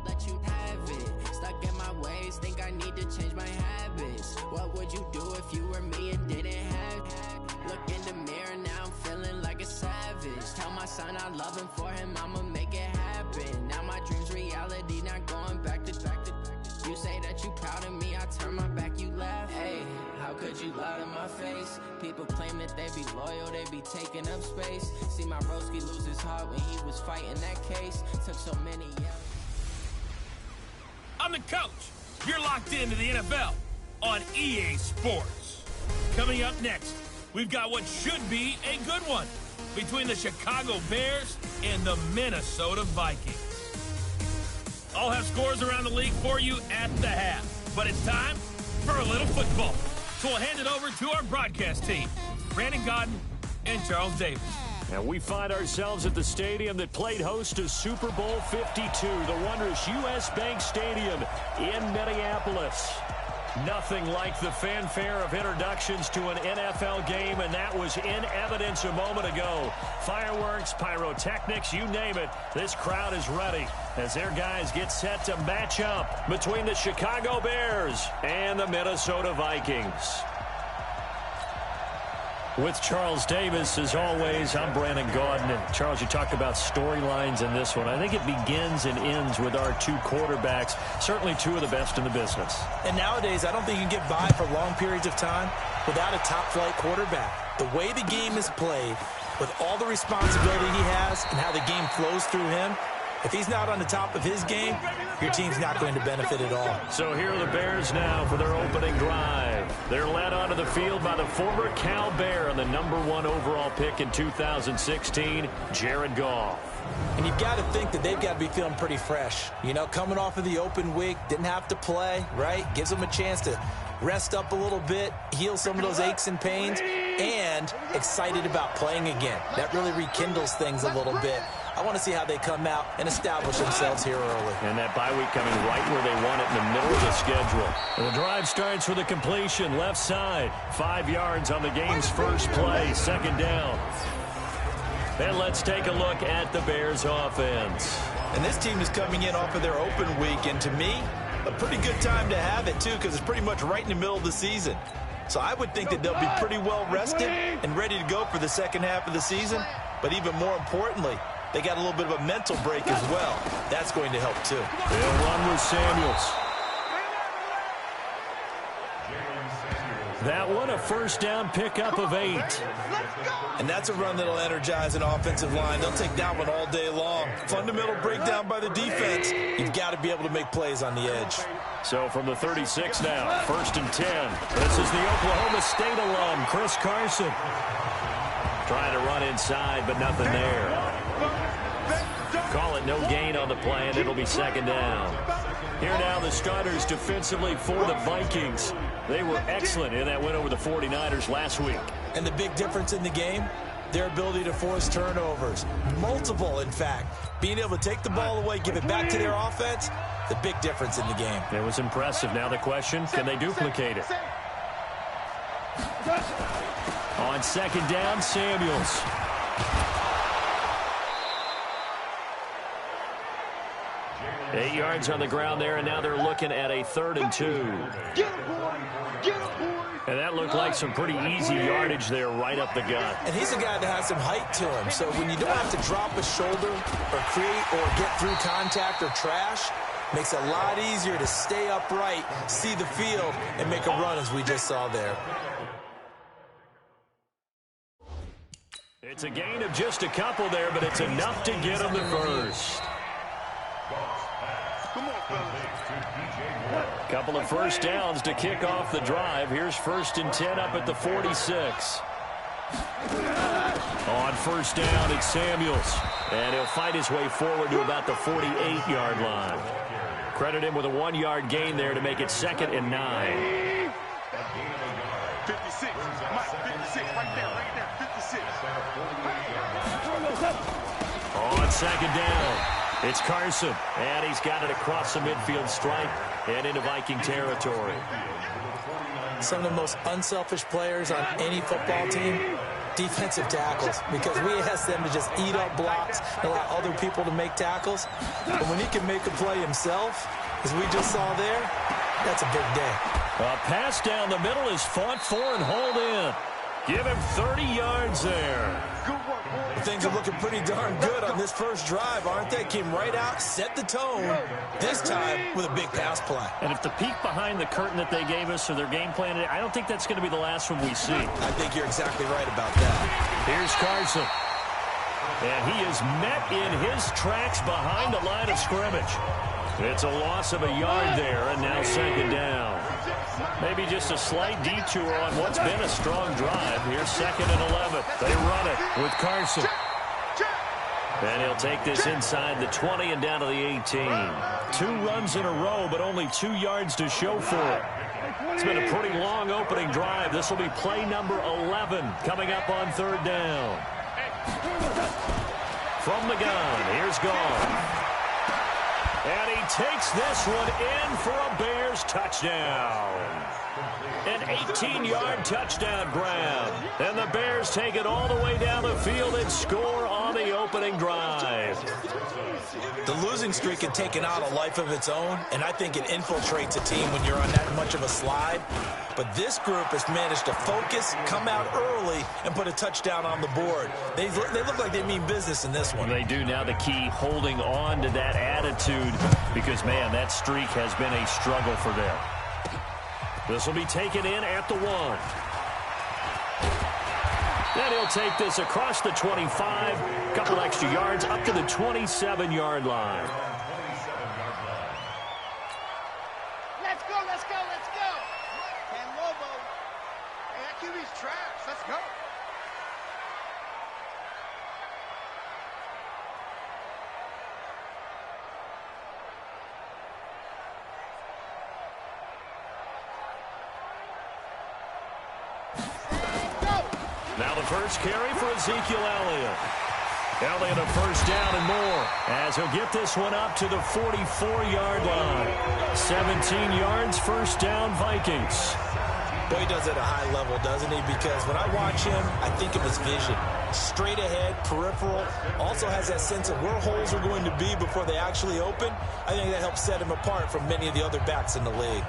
let you have it. Stuck in my ways, think I need to change my habits. What would you do if you were me and didn't have it? Look in the mirror, now I'm feeling like a savage. Tell my son I love him, for him I'ma make it happen. Now my dream's reality, not going back to. You say that you proud of me, I turn my back, you laugh. Hey, how could you lie to my face? People claim that they be loyal, they be taking up space. See my broski lose his heart when he was fighting that case. Took so many years. I'm the coach. You're locked into the NFL on EA Sports. Coming up next, we've got what should be a good one between the Chicago Bears and the Minnesota Vikings. I'll have scores around the league for you at the half. But it's time for a little football. So we'll hand it over to our broadcast team, Brandon Godden and Charles Davis. And we find ourselves at the stadium that played host to Super Bowl 52, the wondrous U.S. Bank Stadium in Minneapolis. Nothing like the fanfare of introductions to an NFL game, and that was in evidence a moment ago. Fireworks, pyrotechnics, you name it. This crowd is ready as their guys get set to match up between the Chicago Bears and the Minnesota Vikings. With Charles Davis, as always, I'm Brandon Gaudin. And Charles, you talked about storylines in this one. I think it begins and ends with our two quarterbacks, certainly two of the best in the business. And nowadays, I don't think you can get by for long periods of time without a top-flight quarterback. The way the game is played, with all the responsibility he has and how the game flows through him, if he's not on the top of his game, your team's not going to benefit at all. So here are the Bears now for their opening drive. They're led onto the field by the former Cal Bear and the #1 overall pick in 2016, Jared Goff. And you've got to think that they've got to be feeling pretty fresh. You know, coming off of the open week, didn't have to play, right? Gives them a chance to rest up a little bit, heal some of those aches and pains, and excited about playing again. That really rekindles things a little bit. I want to see how they come out and establish themselves here early. And that bye week coming right where they want it, in the middle of the schedule. And the drive starts with a completion, left side. 5 yards on the game's first play, second down. And let's take a look at the Bears offense. And this team is coming in off of their open week, and to me, a pretty good time to have it, too, because it's pretty much right in the middle of the season. So I would think that they'll be pretty well rested and ready to go for the second half of the season. But even more importantly, they got a little bit of a mental break as well. That's going to help, too. They'll run with Samuels. That one, a first down pickup of 8. And that's a run that'll energize an offensive line. They'll take that one all day long. Fundamental breakdown by the defense. You've got to be able to make plays on the edge. So from the 36 now, 1st and 10. This is the Oklahoma State alum, Chris Carson. Trying to run inside, but nothing there. Call it no gain on the play, and it'll be second down. Here now the starters defensively for the Vikings. They were excellent in that win over the 49ers last week. And the big difference in the game, their ability to force turnovers. Multiple, in fact. Being able to take the ball away, give it back to their offense, the big difference in the game. It was impressive. Now the question, can they duplicate it? On second down, Samuels. Eight yards on the ground there, and now they're looking at a 3rd and 2. And that looked like some pretty easy yardage there right up the gut. And he's a guy that has some height to him, so when you don't have to drop a shoulder or create or get through contact or trash, makes it a lot easier to stay upright, see the field, and make a run as we just saw there. It's a gain of just a couple there, but it's enough to get them the first. Couple of first downs to kick off the drive. Here's 1st and 10 up at the 46. On first down, it's Samuels. And he'll fight his way forward to about the 48-yard line. Credit him with a 1-yard gain there to make it 2nd and 9. 56. Mike, 56. Right there. 56. On second down, it's Carson. And he's got it across the midfield stripe and into Viking territory. Some of the most unselfish players on any football team defensive tackles, because we ask them to just eat up blocks and allow other people to make tackles. But when he can make a play himself, as we just saw there, that's a big day. A pass down the middle is fought for and hauled in. Give him 30 yards there. Things are looking pretty darn good on this first drive, aren't they? Came right out, set the tone, this time with a big pass play. And if the peek behind the curtain that they gave us or their game plan, I don't think that's going to be the last one we see. I think you're exactly right about that. Here's Carson. And he is met in his tracks behind the line of scrimmage. It's a loss of a yard there, and now second down. Maybe just a slight detour on what's been a strong drive. Here's 2nd and 11. They run it with Carson. And he'll take this inside the 20 and down to the 18. 2 runs in a row, but only 2 yards to show for it. It's been a pretty long opening drive. This will be play number 11 coming up on 3rd down. From the gun, here's Gone. And he takes this one in for a Bears touchdown. An 18-yard touchdown grab. And the Bears take it all the way down the field and score on the opening drive. The losing streak had taken out a life of its own, and I think it infiltrates a team when you're on that much of a slide. But this group has managed to focus, come out early, and put a touchdown on the board. They look like they mean business in this one. They do. Now the key, holding on to that attitude, because, man, that streak has been a struggle for them. This will be taken in at the 1. Then he'll take this across the 25, a couple extra yards up to the 27-yard line. Let's go, let's go, let's go. Can Lobo. Hey, that QB's trash. Let's go. Now the first carry for Ezekiel Elliott. Elliott a first down and more as he'll get this one up to the 44-yard line. 17 yards, first down, Vikings. Boy, he does it at a high level, doesn't he? Because when I watch him, I think of his vision. Straight ahead, peripheral. Also has that sense of where holes are going to be before they actually open. I think that helps set him apart from many of the other backs in the league.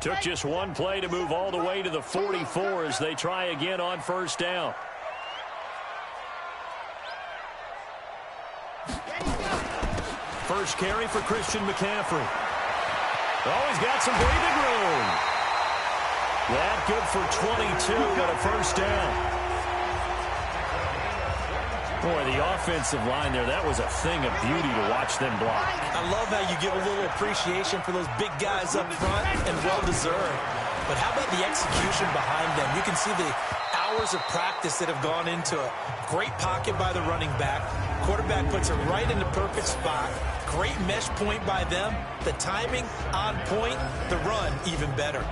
Took just one play to move all the way to the 44 as they try again on first down. First carry for Christian McCaffrey. Oh, he's got some breathing room. That good for 22 and a first down. Boy, the offensive line there, that was a thing of beauty to watch them block. I love how you give a little appreciation for those big guys up front, and well-deserved. But how about the execution behind them? You can see the hours of practice that have gone into it. Great pocket by the running back. Quarterback puts it right in the perfect spot. Great mesh point by them. The timing on point. The run even better.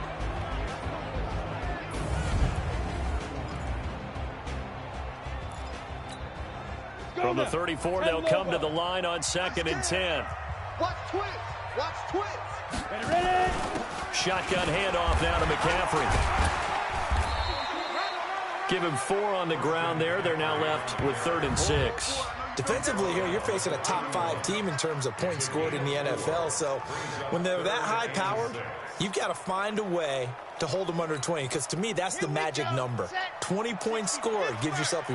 From the 34, they'll come to the line on 2nd and 10. Watch twins. Watch twins. Ready. Shotgun handoff now to McCaffrey. Give him 4 on the ground there. They're now left with 3rd and 6. Defensively here, you're facing a top 5 team in terms of points scored in the NFL. So when they're that high-powered, you've got to find a way to hold them under 20, because to me, that's the magic number. 20 points scored, you give yourself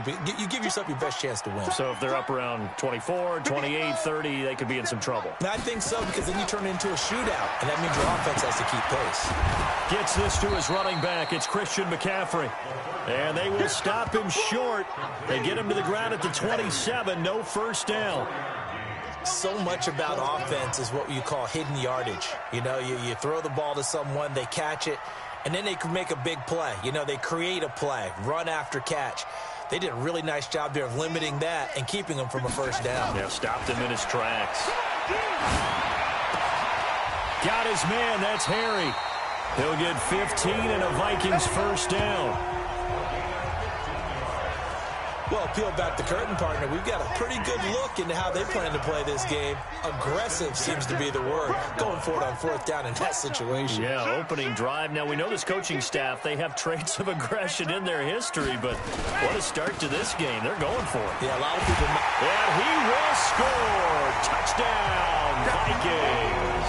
your best chance to win. So if they're up around 24, 28, 30, they could be in some trouble. I think so, because then you turn it into a shootout, and that means your offense has to keep pace. Gets this to his running back. It's Christian McCaffrey. And they will stop him short. They get him to the ground at the 27. No first down. So much about offense is what you call hidden yardage. You know, you throw the ball to someone, they catch it, and then they can make a big play. You know, they create a play, run after catch. They did a really nice job there of limiting that and keeping him from a first down. Yeah, stopped him in his tracks. Got his man. That's Harry. He'll get 15 and a Vikings first down. Well, peel back the curtain, partner. We've got a pretty good look into how they plan to play this game. Aggressive seems to be the word. Going for it on fourth down in that situation. Yeah, opening drive. Now, we know this coaching staff, they have traits of aggression in their history, but what a start to this game. They're going for it. Yeah, a lot of people... And he will score. Touchdown, Vikings.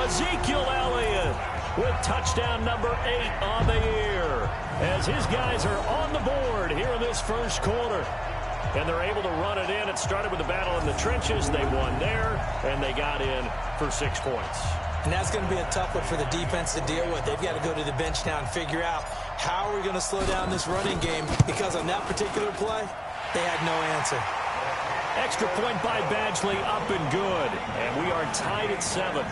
Ezekiel Elliott with touchdown number 8 on the year, as his guys are on the board here in this first quarter. And they're able to run it in. It started with a battle in the trenches. They won there, and they got in for 6 points. And that's going to be a tough one for the defense to deal with. They've got to go to the bench now and figure out how are we going to slow down this running game, because on that particular play, they had no answer. Extra point by Badgley, up and good. And we are tied at 7.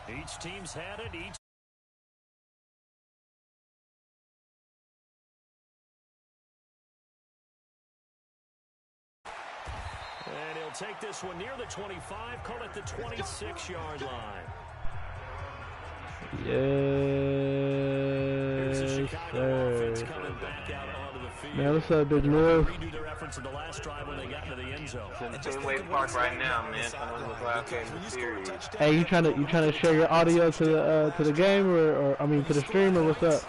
Each team's had it. And he'll take this one near the 25, call it the 26-yard line. Here's the Chicago offense coming back out onto the field. Man, what's up, big move? Redo their efforts in the last drive when they got into the end zone. Same way park right now, man. Someone was last game in the series. Hey, you trying to share your audio to the game or I mean to the stream, or what's up?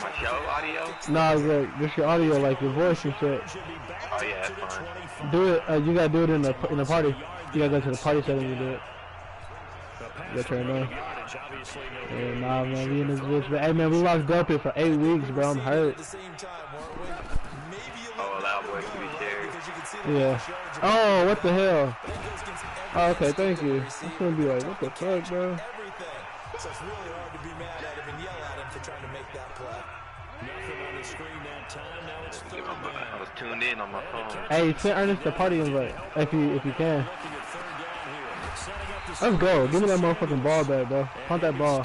My show audio? Nah, like just your audio, like your voice and shit. Oh yeah, that's fine. Do it. You gotta do it in the party. You gotta go to the party settings and do it. You gotta turn it on. Yeah, nah, man, we in this bitch. But hey, man, we locked up here for 8 weeks, bro. I'm hurt. Oh, allow boys to be shared. Yeah. Oh, what the hell? Oh, okay, thank you. I'm gonna be like, what the fuck, bro? So it's really hard to be mad at him and yell at him for trying to make that play. Nothing on the screen that time. Now it's third down. I was tuned in on my phone. Hey, send Ernest the party invite if you can. Let's go. Give me that motherfucking ball back, bro. Punt that ball.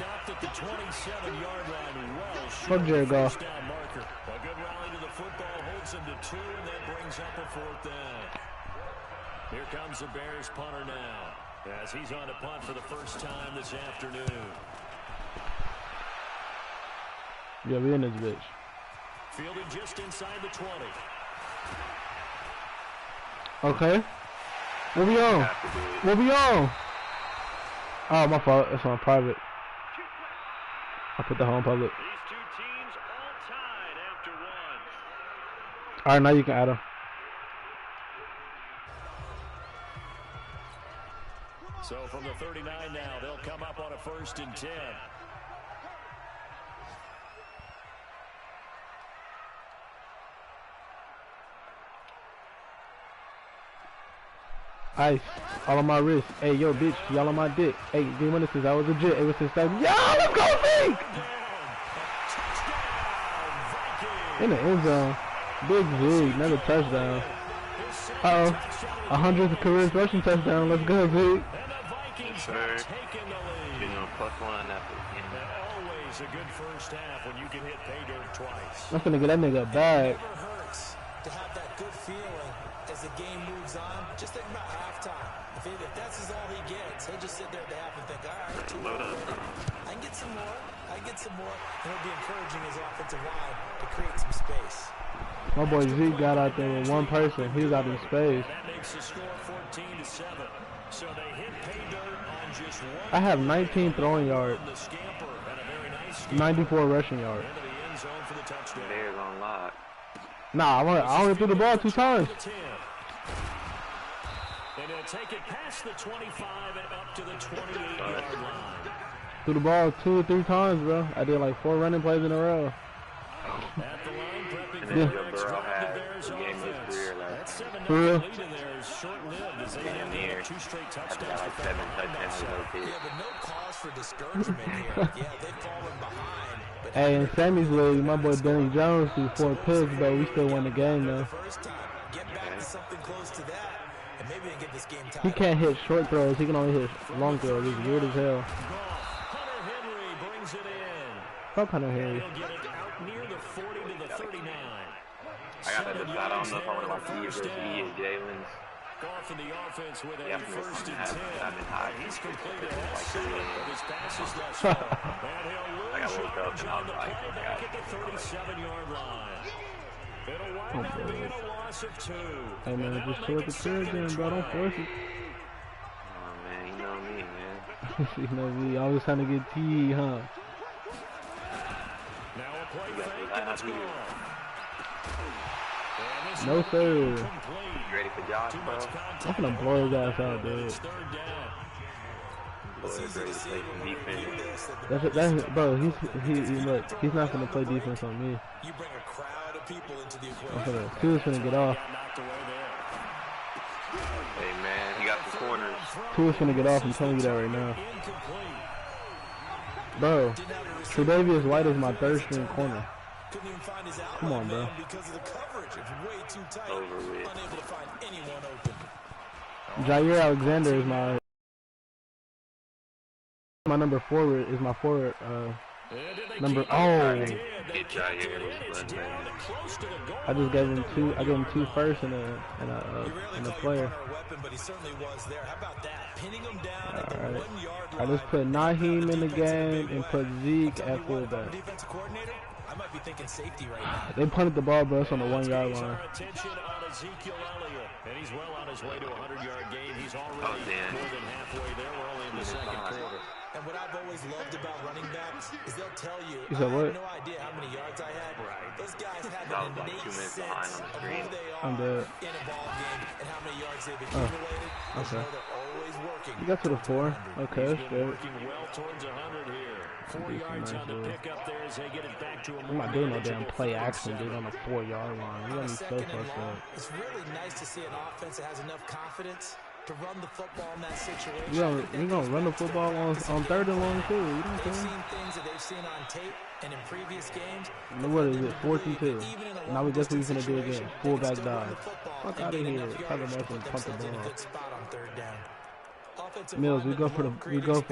Fuck Jared Goff. A good rally to the football holds him to 2, and that brings up a 4th down. Here comes the Bears punter now, as he's on to punt for the first time this afternoon. Yeah, we in this bitch. Fielding just inside the 20. Okay. What we on? What we on? Oh, my fault. It's on private. I put the home public. These two teams all tied after 1. All right, now you can add them. So from the 39 now, they'll come up on a 1st and 10. Ice. All on my wrist. Hey, yo, bitch. Y'all on my dick. Hey, game one assist. I was legit. It was since that. Yo, let's go, Zeke! In the end zone. Big Zeke. Another touchdown. Uh-oh. 100th career rushing touchdown. Let's go, Zeke. Sir, you know, +1 after the game. Always a good first half when you can hit pay dirt twice. I'm finna get that nigga back. It never hurts to have that good feeling as the game moves on. Just think about halftime. If that's all he gets, he'll just sit there at the half and think, all right, Load up. I can get some more. I can get some more. And it'll be encouraging his offensive line to create some space. My boy Zeke got out there with one person. He was out in space. That makes the score 14-7. So they hit pay dirt on just 1. I have 19 throwing yards, 94 rushing yards. Bears on lock. Nah, I only threw the ball 2 times. And he'll take it past the 25 and up to the 28-yard line. Threw the ball 2 or 3 times, bro. I did like 4 running plays in a row. At the line, prepping And for then the Joe next Burrow drive, had the Bears the game of his offense. career That last 7-0 For real? lead in there is short-lived as they damn have near. 2 straight Got touchdowns. like 7 touchdowns in those kids. Yeah, but no cause for discouragement here. Yeah, they've fallen behind. But Hey, in Sammy's league, my boy Danny Jones threw 4 picks, but we still won the game, though. first time, get back to something close to that. and maybe they can get this game tied. He can't hit short throws. He can only hit long throws. It's weird as hell. Hunter Henry brings it in. Fuck Hunter Henry. He'll get it out near the 40 to the 39. I gotta decide. I don't know if I want to watch E versus E or Jalen's. Off in the offense with a Yeah, first and 10. I've been high. He's completed all 7 of his passes thus far. And he'll I got lose woke up yardage and on the I was play like, back at the 37-yard line. It'll wind up being a loss of 2. Hey man, just throw it the crib then, bro. Don't force it. Oh man, you know me, man. You know me, always trying to get T, huh? Now a play fake and it's gone. No sir. You ready for Josh, bro? I'm gonna blow his ass out, dude. Boy, ready to play some defense. That's bro. Look. He's not gonna play defense on me. You bring a crowd of people into the I'm equation. Tua's gonna get off. Hey man, he got the corners. Tua's gonna get off. I'm telling you that right now. Bro, Tre'Davious White is my third string corner. Couldn't even find his Come on, bro. because of the coverage. It's way too tight. Over with. Unable to find anyone open. Jair Alexander is my number forward. Is my forward number. Oh, Get Jair was fun, man. I just gave him two. I gave him 2 firsts and a player. Weapon, but he certainly was there. How about that? Pinning him down at the Alright. 1 yard I line. just put Naheem in the game and put Zeke at fullback. Defensive coordinator, I might be thinking safety right now. They punted the ball, bro. It's on the 1 yard line. Attention on Ezekiel Elliott, and he's well on his way to a 100-yard game. He's already Oh, damn. more than halfway there. We're only in the second quarter. And what I've always loved about running backs is they'll tell you, You said I what? have no idea how many yards I had. Those guys have I an was like 2 innate minutes sense behind on the of screen. who they I'm are dead. in a ball game and how many yards they've accumulated. Just okay. know they're always working. You got to the 4. Okay, that's Been good. working well towards 100 here. 4 Decent, yards nice on the move. pickup there as they get it back to a I'm not doing no damn play action, dude, on the 4 yard line. You got me so Second and fucked long, up. it's really nice to see an offense that has enough confidence to run the football in that situation. We gonna run the football on 3rd and long too. You know what They've I'm saying? seen things that they've seen on tape and in previous games. What is it? 4th and 2. Now we guess what we're gonna do again. Fullback dive. Fuck out of here. Talking about some pump the ball. Mills, we go for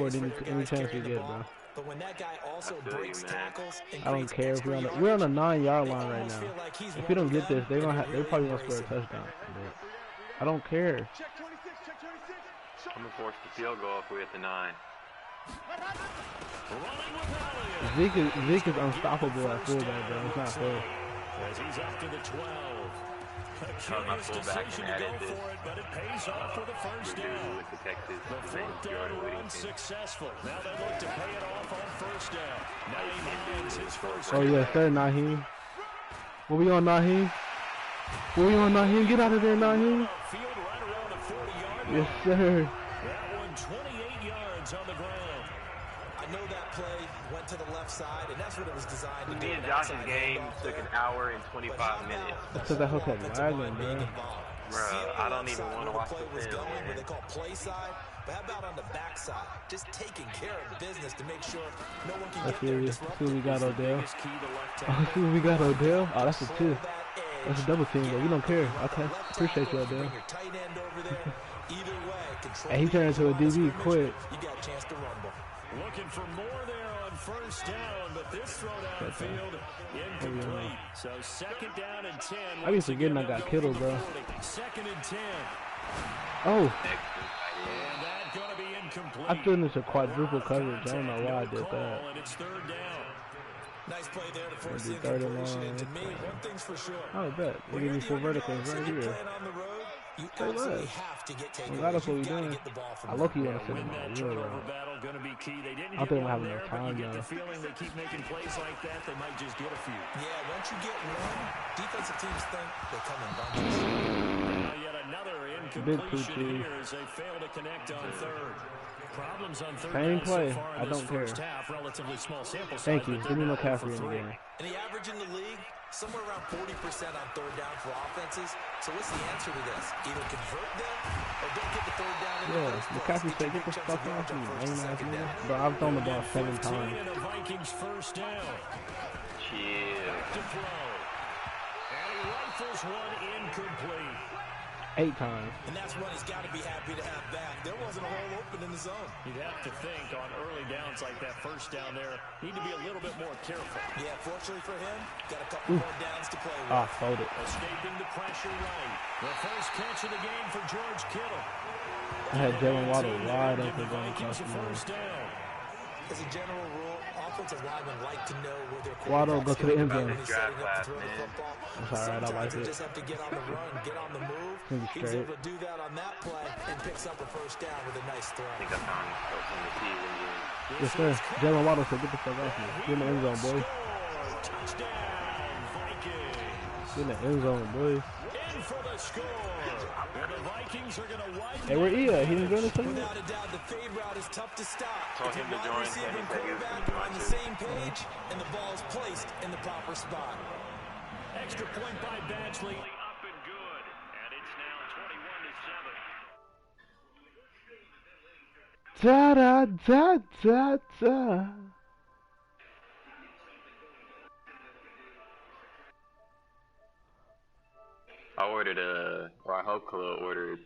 it any chance we get, bro. But when that guy also breaks tackles and I don't care if we're on the 9 yard line right now. If we don't get this, they're probably gonna score a touchdown. I don't care. I'm gonna force the field goal if we're at the 9. Zeke is unstoppable at fullback, bro. It's not fair. As he's up to the 12. A my curious fullback decision and to go added this. for it, but it pays off with a first down. With the Texas, The his name 4th is down Jordan run Whittington. successful. Now they look to pay it off on first down. Naeem Hines his first Oh yeah, third Naheem. What we on Naheem? What we on Naheem? Get out of there, Naheem. field right around the 40-yard line. Yes, sir. That one 28 yards on the ground. I know that play went to the left side, and that's what it was designed to do. Me and Josh's game took an hour and 25 minutes. Because that hook had lagging, bro. Bruh, I don't even want to watch the film, Where man. they call play side, but how about on the back side? Just taking care of business to make sure no one can Let's get there and see disrupt what we got, Odell. Biggest key to left Oh, tackle. see what we got, Odell. Oh, that's a 2. that That's a edge. double team, but we don't care. Okay, appreciate you, Odell. Bring your tight end over there. Either way, control And he turned into a DB quick. You got a chance to rumble. Looking for more there on first down, but this throw downfield incomplete. So 2nd down and 10. I be forgetting I got Kittle, bro. 2nd and 10. Oh, And that going to be incomplete. I threw into quadruple coverage. I don't know why I did that. And it's 3rd down. Nice play there to force Maybe the third and incompletion. long. And to me, one thing's for sure. Oh, bet. They When give you're me the 4 underdog verticals right and you're here. playing on the road, you Say absolutely less. have to get Well, takeaways. that's what we You've got to doing. get the ball from I low-key want to Win send that him turnover out. battle going to be key. They didn't I get think we'll one have there, enough but you time, get the though. feeling they keep making plays like that, they might just get a few. Yeah, once you get one, defensive teams think they come in bunches. Now yet another incompletion Poochie. here as they fail to connect on 3rd. Problems on 3rd Same down play. so far in I this don't care. first half. Relatively small sample size. Thank you. but Give me they're McCaffrey in for the 3. game. And the average in the league, somewhere around 40% on 3rd down for offenses. So what's the answer to this? Either convert them or don't get the 3rd down in the Yeah, first place. McCaffrey said, get the Chunks fuck of off yards me, on first and lame ass second nigga. down. Bro, I've thrown the ball 7 15 times. and a Vikings first down. Chill. To throw. And he rifles one incomplete. 8 times. And that's one he's got to be happy to have back. There wasn't a hole open in the zone. You'd have to think on early downs like that first down there, need to be a little bit more careful. Yeah, fortunately for him, got a couple more downs to play with. Ah, folded. Escaping the pressure right. The first catch of the game for George Kittle. I had Jalen Waddle wide open The going across Vikings a the middle. first down. As a general rule, offensive linemen like to know where their Waddle, go to the end zone. when he's setting up to throw the football. That's all right, I like Sometimes they it. just have to get on the run, get on the move. Gonna be He was straight. able to do that on that play and picks up a first down with a nice throw. I think I found from the season game. Yes, sir. Jalen Waddle said, get the fuck off me. Get in the end zone, boy. Touchdown, Vikings. Get in the end zone, boy. In for the score. And the Vikings are going to widen. Hey, where E at? He didn't join us today? Without a doubt, the fade route is tough to stop. Told If him your to wide join, receiver and he and said he was quarterback gonna are on join the too. same page, and the ball is placed in the proper spot. Extra point by Badgley. Up and good. And it's now 21-7. Da da da da da. I ordered or I hope Khalil ordered.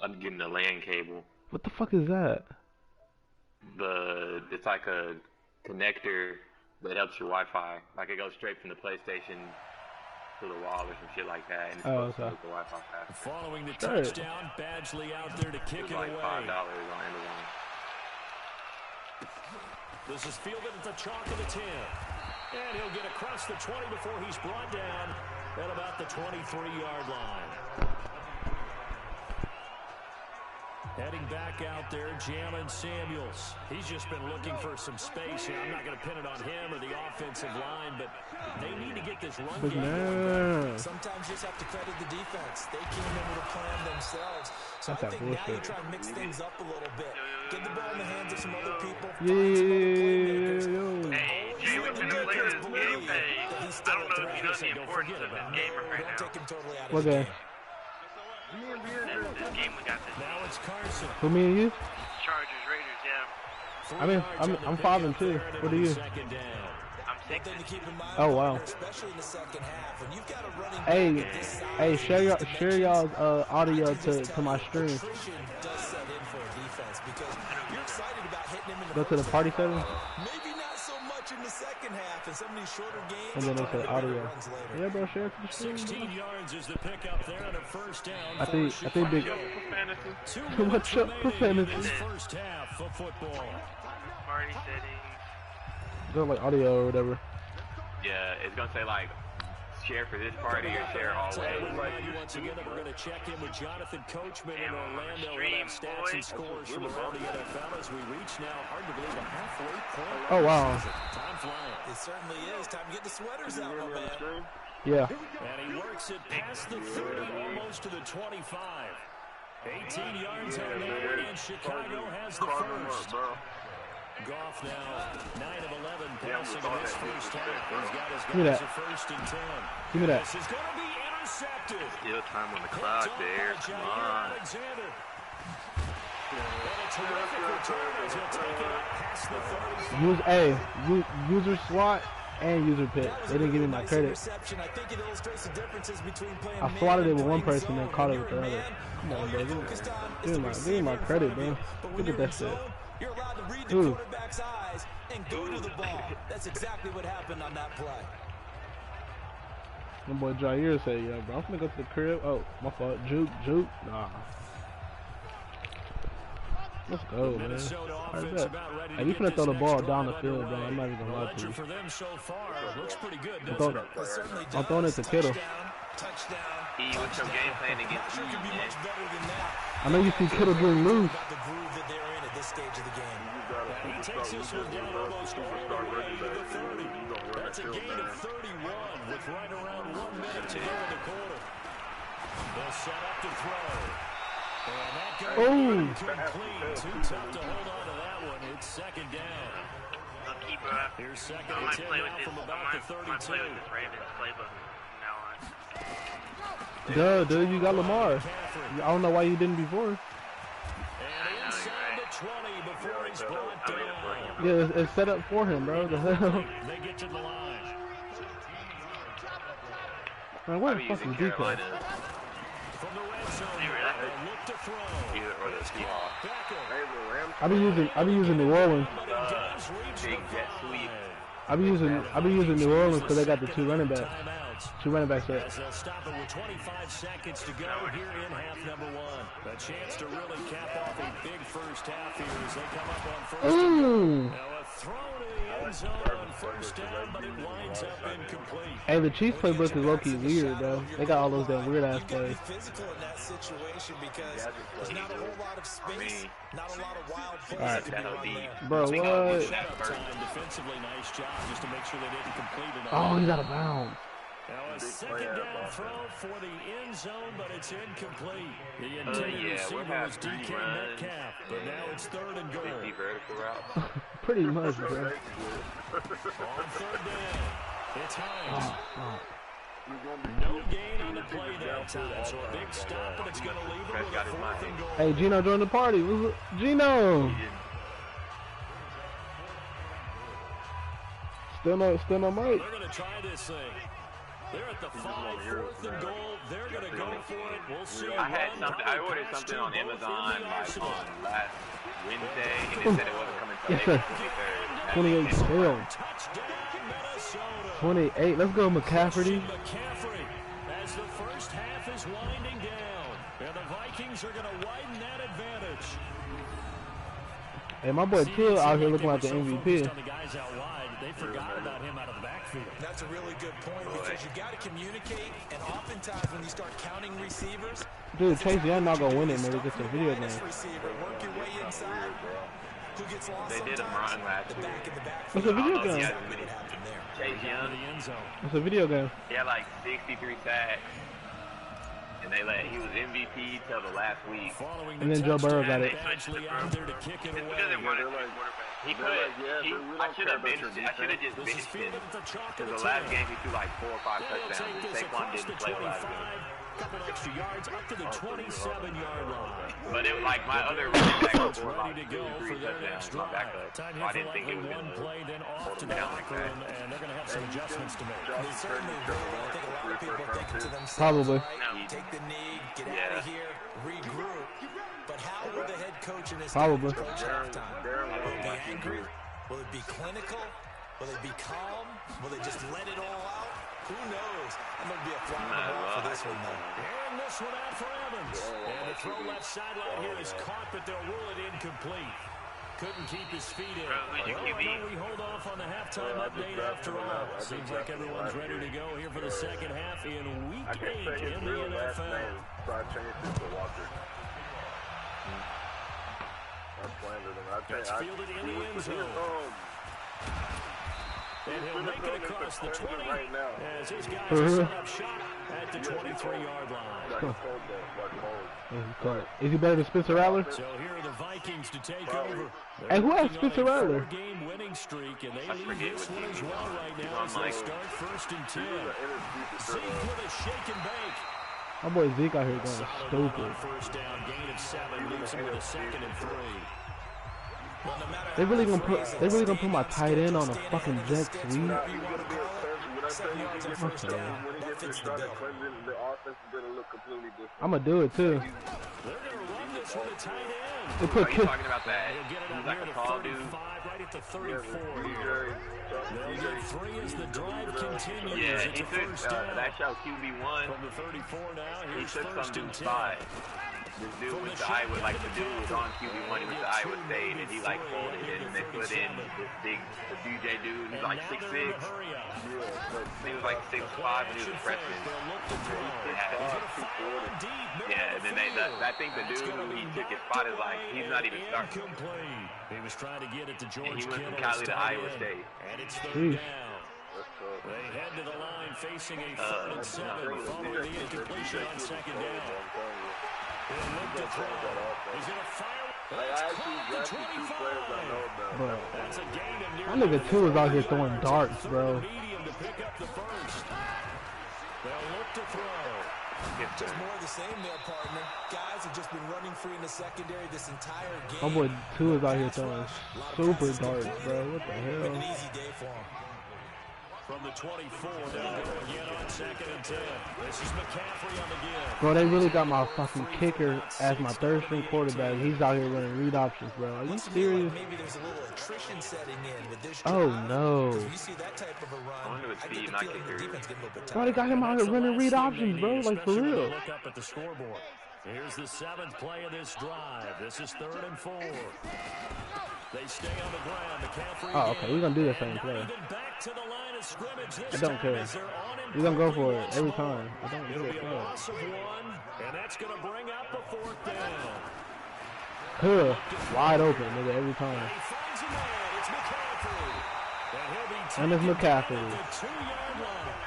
I'm getting the LAN cable. What the fuck is that? It's like a connector that helps your Wi-Fi. Like it goes straight from the PlayStation to the wall or some shit like that. And it's supposed to make the Wi-Fi fast. Following the touchdown, Badgley out there to kick It's it like $5 away. on Amazon. This is fielded at the chalk of the 10. And he'll get across the 20 before he's brought down at about the 23-yard line. Heading back out there, Jalen Samuels. He's just been looking for some space here. I'm not going to pin it on him or the offensive line, but they need to get this run game going. Sometimes you just have to credit the defense. They came in with a plan themselves. So I think now you try to mix things up a little bit. Get the ball in the hands of some other people. Yeah. Hey, Jay, we're going to play this game. Hey, I don't know if you know the importance of this game right now. Take him totally out of What the game? This game we got this. Now it's Carson. Who, me and you? Chargers, Raiders, yeah. I mean, I'm 5 and 2. What are you? Second down. I'm sick. Oh wow. especially in the second half. When you've got a running Hey, share y'all's audio to my stream. does set in for a defense because you're excited about hitting him in the Go to the party setting, maybe not so much in the second half and some of these shorter games. and then they say audio. Yeah, bro, share it to the stream. 16 yards is the pickup there on a first down. I think big. Too much up for fantasy. First half of football. Party settings. Go like audio or whatever. Yeah, it's gonna say like share for this party or share always. Once again, we're going to check in with Jonathan Coachman in Orlando. We'll have stats and scores from around the NFL as we reach now, hard to believe, a halfway point. Oh wow. Time flying. It certainly is. Time to get the sweaters out, my man. Yeah. And he works it past the 30, almost to the 25. 18 yards on that one, and Chicago has the first. Goff now 9 of 11 passing in this first half. He's got his Give me guys that. at first and 10. Give me that. This is going to be intercepted. Still time on the clock there. Come on. Alexander. And a terrific return as he'll take it up past the 30. User SWAT and user pick. They didn't give me my credit. I think it illustrates the differences between playing I swatted it with one person and caught it with the other. Come on, bro. Give me my credit, bro. Look at that shit. You're allowed to read the quarterback's eyes and go to the ball. That's exactly what happened on that play. My boy Jair said, "Yeah, bro, I'm gonna go to the crib." Oh, my fault. Juke. Nah. Let's go, man. Right back. Hey, you finna throw the ball down the field, bro. I'm not even gonna lie to you. For them so far, looks pretty good, I'm throwing it to Kittle. E, what's your game plan against E? I know you see Kittle getting loose. The groove that they're in at this stage of the game. He takes this one down almost all the way to the 30. That's a gain of 31 with right around 1 minute to go in the quarter. They'll set up to throw. And that goes incomplete. Too tough to hold on to that one. It's second down. I'll keep Here's second I and might 10 play with now this. from I about the might 32. play with this Ravens playbook from now on. Dude, you got Lamar. I don't know why you didn't before. And inside the 20 before he's brought down. Yeah, it's set up for him, bro. The hell? They get to the line. Man, where the fuck is DK? From the red I be using New Orleans. Big jet sweep. I be using New Orleans because they got the two running backs. Two running backs there. They'll stop it with 25 seconds to go here in half number one. A chance to really cap off a big first half here as they come up on first down. Now a throw to the end zone on first down, but it winds up incomplete. Hey, the Chiefs playbook is low-key weird, bro. They got all those damn weird-ass plays. Physical in that situation because there's not a whole lot of space, not a lot of wild plays. All right. To be run there. Bro, what? Defensively, nice job just to make sure they didn't complete it. Oh, he's out of bounds. Now a second down throw for the end zone, but it's incomplete. The intended receiver was DK Metcalf, but now it's third and goal. Vertical route. Pretty much, bro. On third down, it's Hines. No gain on the play that time, so a big stop, and it's going to leave him with a fourth and goal. Hey, Gino, join the party. Gino! Still no mic. They're going to try this thing. They're at the 5, fourth and goal. They're going to go for it. We'll see. I ordered something on Amazon like on last Wednesday, and it said it wasn't coming until Yes, April 28 failed. 28. Let's go, McCaffrey. McCaffrey, as the first half is winding down, and the Vikings are going to widen that advantage. Hey, my boy Till out here looking like the MVP. On the guys out wide, they forgot about him out of the backfield. That's a really good point because you got to communicate, and oftentimes when you start counting receivers, dude, Chase Young not gonna win it, man. It's a video game. Receiver, work your way inside. Who gets lost? They did him wrong last week. It's a video game. Chase Young. It's a video game. He had like 63 sacks. And he was MVP till the last week. And then Joe Burrow got it. He could have. I should have just benched him. Because the last game he threw like 4 or 5 touchdowns. Saquon didn't play last game. Couple extra yards up to the 27-yard line. But it was like my other running back was ready to go for their next drive. Time here for likely one play, then off to the locker room, and they're going to have some adjustments to make. They certainly will. I think a lot of people think to themselves, probably. Right, take the knee, get out of here, regroup. But how will the head coach and his probably approach halftime? Will it be angry? Will it be clinical? Will it be calm? Will they just let it all out? Who knows? I'm going to be a fly on the wall for this one, though. And this one out for Evans. And the throw left sideline here is caught, but they'll rule it incomplete. Couldn't keep his feet in. Well, we hold off on the halftime update after all. Seems like everyone's ready to go here for the second half in Week 8 in the NFL. Gets fielded in the end zone. And he'll make it across the 20 as his guys set up shot at the 23-yard line. Is he better than Spencer Rattler? So here are the Vikings to take over. Hey, who has Spencer Rattler? Game winning streak, and they lead this one as well right now as they start 1st and 10. Zeke with a shake and bake. My boy Zeke out here going stupid. First down, gain of 7, leaves him with a 2nd and 3. They really gonna put my tight end on a fucking jet sweep. I'm gonna do it too. They put Are you talking about that? He's like a tall dude. Right at the 34 here. They'll get 3 as the drive continues. Yeah, he took that shot QB1. From the 34 now, he took some dude's spot. This dude went to Iowa, like the dude was on QB1, he went to Iowa State, and he like folded it, and they put in this big, the DJ dude, he's like 6'6". He was like 6'5", and he was a freshman. Yeah, and then I think the dude who he took his spot is like, he's not even starting. He was trying to get it to George and he went from Cali to Iowa State. And it's 3rd down. They head to the line facing a 3rd and 7 following the incompletion on 2nd down. He'll look to throw. Is it a fire? That's caught the 25. Bro, That's a gain of my nigga Two is out here throwing darts, bro. Medium to pick up the 1st. They'll look to throw. Just more of the same there, partner. Guys have just been running free in the secondary this entire game. My boy Two is out here throwing super darts, bro. What the hell? An easy day for him. From the 24, they'll go again on 2nd and 10. This is McCaffrey on the give. Bro, they really got my fucking kicker as my third string quarterback. He's out here running read options, bro. Are you serious? Maybe there's a little attrition setting in with this Oh no. Because you see that type of a run, I get the feeling the defense getting a little bit tired. Bro, they got him out here running read options, bro. Like for real. Look up at the scoreboard. Here's the 7th play of this drive. This is 3rd and 4. They stay on the ground. McCaffrey. Oh, okay. We're gonna do the same play. Back to the line of scrimmage. I don't care. We're gonna go for it every time. I don't give a fuck. Loss of 1, and that's gonna bring up the 4th down. Wide open, nigga, every time. He finds a man. It's McCaffrey. And it's McCaffrey. The 2-yard line.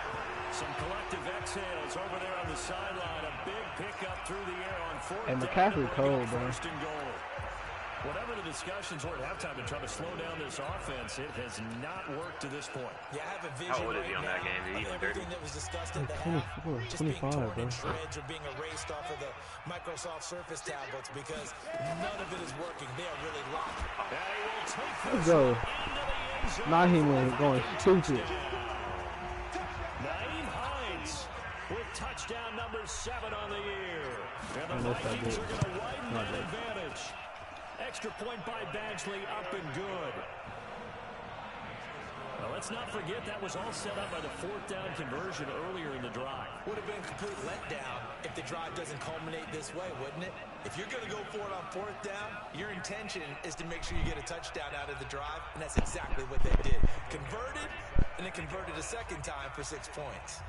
Some collective exhales over there on the sideline. A big pickup through the air on 4th down. And McCaffrey cold, bro. First and goal. Whatever the discussions were at halftime and trying to slow down this offense, it has not worked to this point. Yeah, I have a vision. How old is he on that game? Is he even 30? That was discussed at the 24, just 25, being torn bro. in shreds or being erased off of the Microsoft Surface tablets because none of it is working. They are really locked. Let's go. Naheem going stupid. Naeem Hines with touchdown number 7 on the year. And the Vikings are going to widen that advantage. Extra point by Badgley, up and good. Well, let's not forget that was all set up by the 4th down conversion earlier in the drive. Would have been a complete letdown if the drive doesn't culminate this way, wouldn't it? If you're going to go for it on 4th down, your intention is to make sure you get a touchdown out of the drive, and that's exactly what they did. Converted, and then converted a second time for 6 points.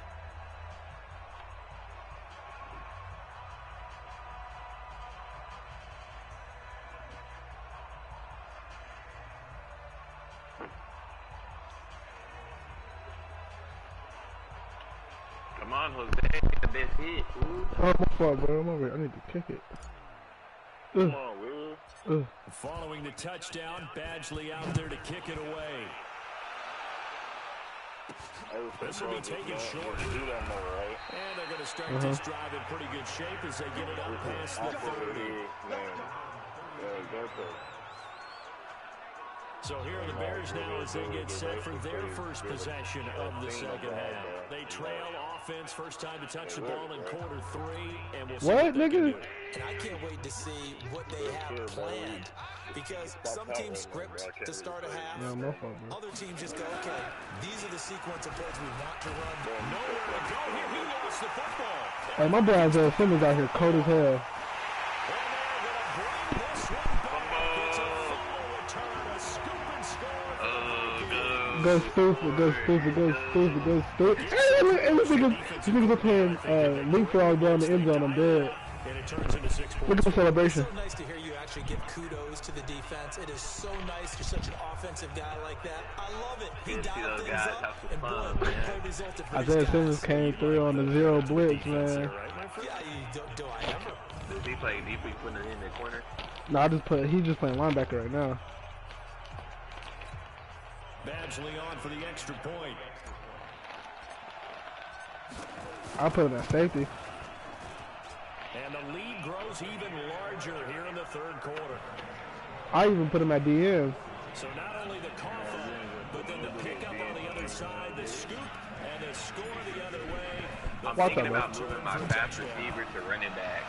Come on, Jose. The best hit. Ooh. Oh, my fault, bro. I'm over here. I need to kick it. Come on, Will. Following the touchdown, Badgley out there to kick it away. This will be taken short. And they're going to start this drive in pretty good shape as they get it up past the 30. So here are the Bears now as they get set for their first possession of the second half. They trail offense, first time to touch the ball in quarter 3. And we'll see what, nigga? And I can't wait to see what they have planned. Because some teams script to start a half. Yeah, my fault, bro. Other teams just go, okay, these are the sequence of plays we want to run. Nowhere to go here. He lost the football. Hey, my boy Isaiah Simmons out here cold as hell. Go stupid, go stupid, go stupid, go stupid. Hey, this nigga's playing leapfrog down the end zone. I'm dead. And it turns into 6 points. Look at the celebration. It's so nice to hear you actually give kudos to the defense. It is so nice you're such an offensive guy like that. I love it. He dialed things up, and boy, great play resulted for Isaiah Simmons came through on the 0 blitz, man. Yeah, do I ever? Does he play deeply, putting it in the corner? No, he's just playing linebacker right now. Badgley on for the extra point. I'll put him at safety. And the lead grows even larger here in the 3rd quarter. I even put him at DM. So not only the cough up, but then the pickup on the other side, the scoop, and the score the other way. I'm thinking about moving my fast receiver to running back.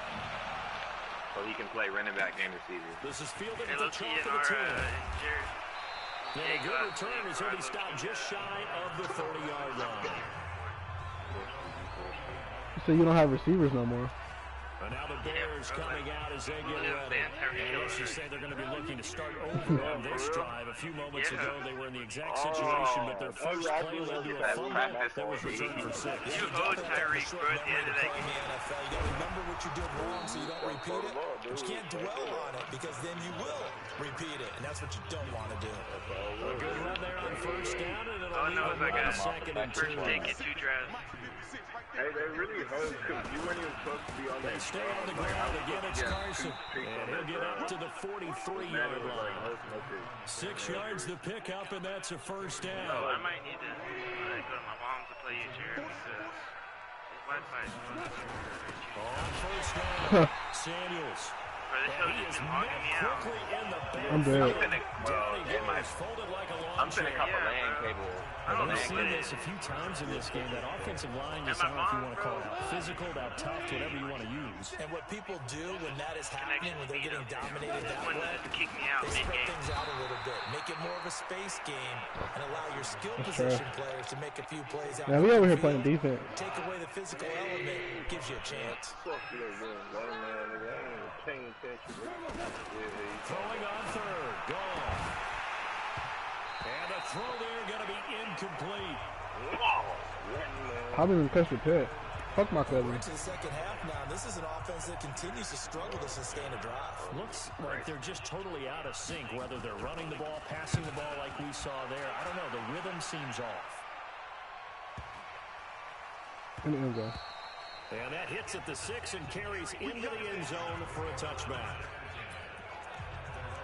So he can play running back and receiver. This is fielded at the top of the 10. And a good return as he'll be stopped just shy of the 30-yard line. So you don't have receivers no more. And now the Bears coming out as they get ready. And let's just say they're going to be looking to start over on this drive. A few moments ago, they were in the exact situation, but their first play led to a fumble that was returned for 6. You owe Tyreek for at the end of that game. You got to remember what you did wrong so you don't repeat it. But you can't dwell on it because then you will repeat it, and that's what you don't want to do. A good run there on first down, and it'll leave them on second and 2. First take it, 2 drives. Hey, they really hurt because you weren't even supposed to be on They stay on the ground. Again, it's Carson. And he'll get up to the 43-yard line. 6 yards the pickup, and that's a first down. Oh, I might need to go to my mom's to play each year because his Wi-Fi is on first down, Samuels. Bro, this show just been hogging me out. I'm dead. I'm finna cop a LAN cable. We've seen this a few times in this game. That offensive line is, I don't know if you want to call it out physical, out tough, whatever you want to use. And what people do when that is happening, when they're getting dominated that way, kick me out they spread things out a little bit, make it more of a space game, and allow your skill position players to make a few plays out. Yeah, we over here playing defense. Take away the physical element, gives you a chance. Throwing on third, gone. And the throw there going to be incomplete. I haven't even catch the pitch. Fuck my cousin. We're into the second half now. This is an offense that continues to struggle to sustain a drive. Looks like they're just totally out of sync, whether they're running the ball, passing the ball like we saw there. I don't know. The rhythm seems off. And that hits at the 6 and carries into the end zone for a touchback.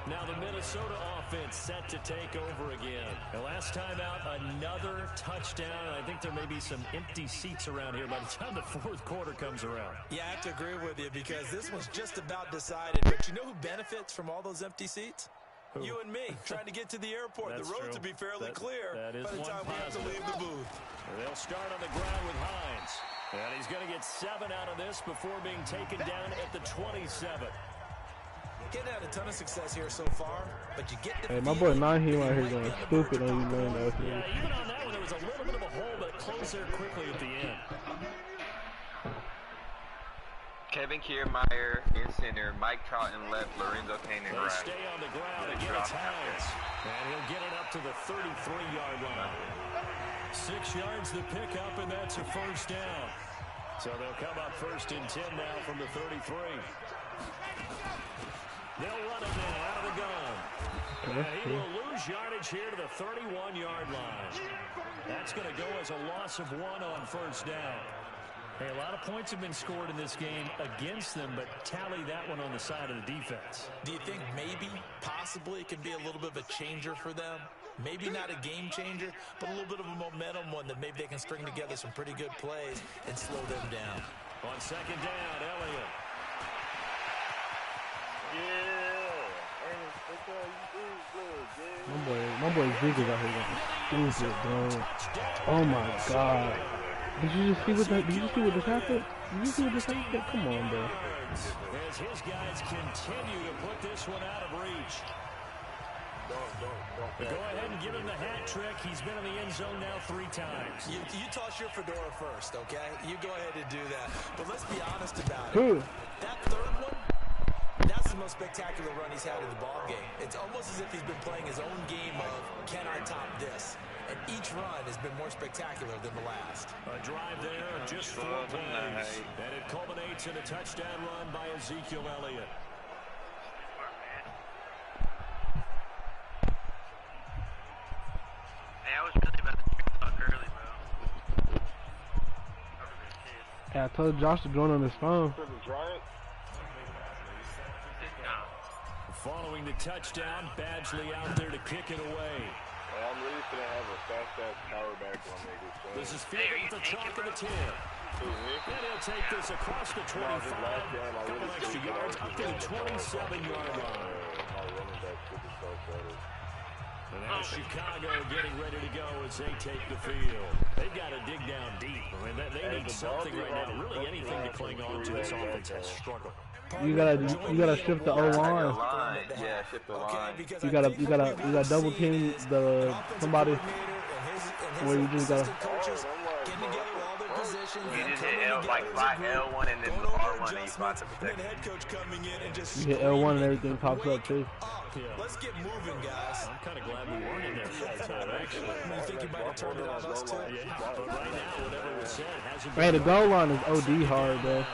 Now the Minnesota offense set to take over again. The last time out, another touchdown. I think there may be some empty seats around here by the time the fourth quarter comes around. Yeah, I have to agree with you because this one's just about decided. But you know who benefits from all those empty seats? Who? You and me, trying to get to the airport. The roads will be fairly clear by the time we have to leave the booth. They'll start on the ground with Hines. And he's going to get 7 out of this before being taken down at the 27. Getting out a ton of success here so far, but you get the my boy Naheem out here going stupid on you, man. Yeah, even on that one, there was a little bit of a hole, but it closed there quickly at the end. Kevin Kiermaier in center, Mike Troughton left, Lorenzo Kane in right. Stay on the ground again, it's Hines. And he'll get it up to the 33-yard line. 6 yards the pickup, and that's a first down. So they'll come up first and 10 now from the 33. They'll run it now out of the gun. And he will lose yardage here to the 31-yard line. That's going to go as a loss of 1 on first down. Hey, a lot of points have been scored in this game against them, but tally that one on the side of the defense. Do you think maybe, possibly, it can be a little bit of a changer for them? Maybe not a game changer, but a little bit of a momentum one that maybe they can string together some pretty good plays and slow them down. On second down, Elliott. My boy Zeke is out here going stupid, bro. Oh my God. Did you just see what that? Did you see what just happened? Did you see what just happened? Come on, bro. As his guys continue to put this one out of reach. Go ahead and give him the hat trick. He's been in the end zone now 3 times. You toss your fedora first, okay? You go ahead and do that. But let's be honest about it. That third one, that's the most spectacular run he's had in the ball game. It's almost as if he's been playing his own game of, can I top this? And each run has been more spectacular than the last. A drive there of just 4 plays. And it culminates in a touchdown run by Ezekiel Elliott. Hey, I was really about to talk early, bro. Yeah, I told Josh to join on his phone. Following the touchdown, Badgley out there to kick it away. I'm really going to have a fast-ass power back on niggas. So. This is Field with the chalk of the 10. And he'll take this across the 25. A couple extra yards up to the 27-yard line. And now Chicago getting ready to go as they take the field. They've got to dig down deep. I mean, they need something right now. Really anything to cling on to. This offense has struggled. You gotta shift the O-line. Yeah, shift the line. You gotta double team the somebody where you just gotta. You just hit L1 and then R1 and you spot the protection. You hit L1 and everything pops up too. Let's get moving, guys. I'm kind of glad we weren't in there for that time, actually. You think you might have turned it on us too? Yeah, but right now, whatever was said hasn't been. Hey, the goal line is OD hard, bro.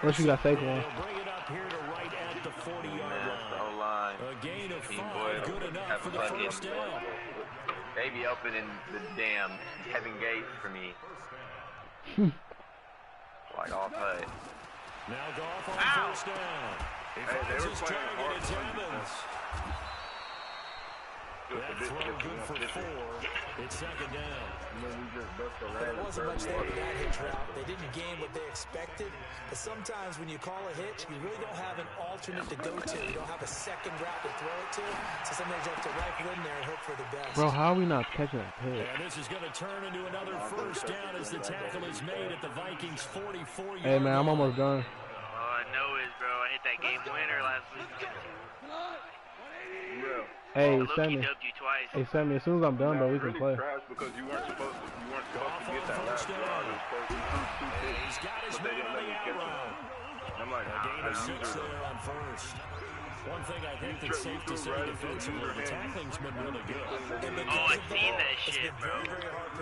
Unless you got fake one. Bring it up here to right at the 40-yard line. A gain of 5, good enough for the first down. They be opening the damn Kevin Gates for me. Like off HUD. Now Goff on first down. He finds his target. It's Evans. just a bit 51-50. It's second down. And then we just bust the There last wasn't much 30 there to that yards. hitch route. They didn't gain what they expected. But sometimes when you call a hitch, you really don't have an alternate to go to. You don't have a second route to throw it to. So sometimes you have to rifle in there and hope for the best. Bro, how are we not catching that pitch? And this is going to turn into another first down as the tackle is made at the Vikings 44-yard Hey, man, I'm almost done. All I know is, bro, I hit that game winner last week. Yeah. Hey, Loki Sammy. dubbed you twice. Hey, Sammy, as soon as I'm done, bro, we can Really play. trash because you weren't supposed to get that last drive. It was supposed to be two picks, He's got his but they didn't man on let the me out catch it. route. And I'm like, A gain of 6 user. there on first. One thing I think that's safe to say defensively, the tackling's been really good. Oh, I seen that shit, bro.